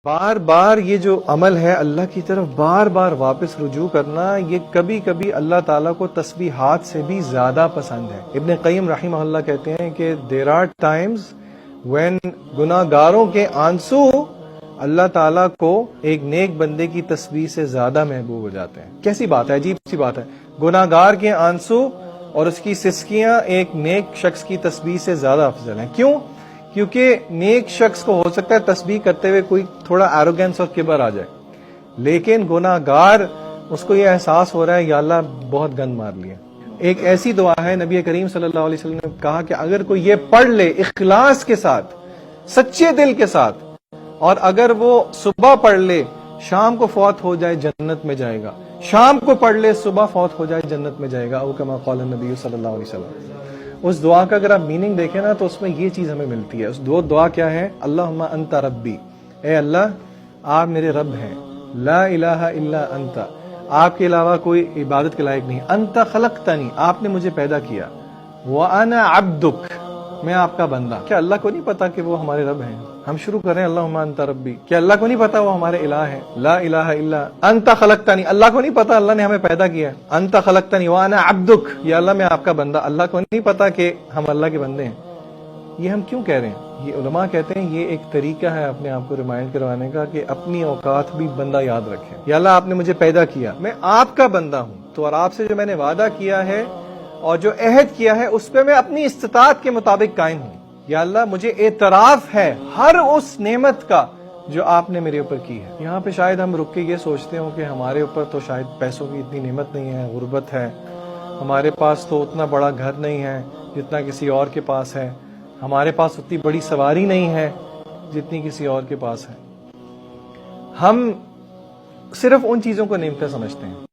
بار بار یہ جو عمل ہے اللہ کی طرف بار بار واپس رجوع کرنا، یہ کبھی کبھی اللہ تعالیٰ کو تسبیحات سے بھی زیادہ پسند ہے۔ ابن قیم رحمہ اللہ کہتے ہیں کہ there are times when گناہ گاروں کے آنسو اللہ تعالیٰ کو ایک نیک بندے کی تسبیح سے زیادہ محبوب ہو جاتے ہیں۔ کیسی بات ہے، عجیب سی بات ہے۔ گناہ گار کے آنسو اور اس کی سسکیاں ایک نیک شخص کی تسبیح سے زیادہ افضل ہیں۔ کیوں؟ کیونکہ نیک شخص کو ہو سکتا ہے تسبیح کرتے ہوئے کوئی تھوڑا ایروگینس اور کبر آ جائے، لیکن گناہ گار اس کو یہ احساس ہو رہا ہے یا اللہ بہت گند مار لیا۔ ایک ایسی دعا ہے، نبی کریم صلی اللہ علیہ وسلم نے کہا کہ اگر کوئی یہ پڑھ لے اخلاص کے ساتھ، سچے دل کے ساتھ، اور اگر وہ صبح پڑھ لے شام کو فوت ہو جائے جنت میں جائے گا، شام کو پڑھ لے صبح فوت ہو جائے جنت میں جائے گا، او کما قال النبی صلی اللہ علیہ وسلم۔ اس دعا کا اگر آپ میننگ دیکھیں نا تو اس میں یہ چیز ہمیں ملتی ہے۔ اس دعا کیا ہے؟ اللہم انت ربی، اے اللہ آپ میرے رب ہیں، لا الہ الا انت، آپ کے علاوہ کوئی عبادت کے لائق نہیں، انت خلقتنی، آپ نے مجھے پیدا کیا، وانا عبدک، میں آپ کا بندہ۔ کیا اللہ کو نہیں پتا کہ وہ ہمارے رب ہیں؟ ہم شروع کریں اللہم انت ربی، کیا اللہ کو نہیں پتا وہ ہمارے الہ ہیں؟ لا الہ الا انت خلقتنی، اللہ کو نہیں پتا اللہ نے ہمیں پیدا کیا ہے؟ انت خلقتنی وانا عبدک، یا اللہ میں آپ کا بندہ۔ اللہ کو نہیں پتا کہ ہم اللہ کے بندے ہیں؟ یہ ہم کیوں کہہ رہے ہیں؟ یہ علماء کہتے ہیں یہ ایک طریقہ ہے اپنے آپ کو ریمائنڈ کروانے کا کہ اپنی اوقات بھی بندہ یاد رکھے۔ یا اللہ آپ نے مجھے پیدا کیا، میں آپ کا بندہ ہوں، تو اور آپ سے جو میں نے وعدہ کیا ہے اور جو عہد کیا ہے اس پہ میں اپنی استطاعت کے مطابق قائم ہوں۔ یا اللہ مجھے اعتراف ہے ہر اس نعمت کا جو آپ نے میرے اوپر کی ہے۔ یہاں پہ شاید ہم رک کے یہ سوچتے ہوں کہ ہمارے اوپر تو شاید پیسوں کی اتنی نعمت نہیں ہے، غربت ہے، ہمارے پاس تو اتنا بڑا گھر نہیں ہے جتنا کسی اور کے پاس ہے، ہمارے پاس اتنی بڑی سواری نہیں ہے جتنی کسی اور کے پاس ہے۔ ہم صرف ان چیزوں کو نعمتیں سمجھتے ہیں۔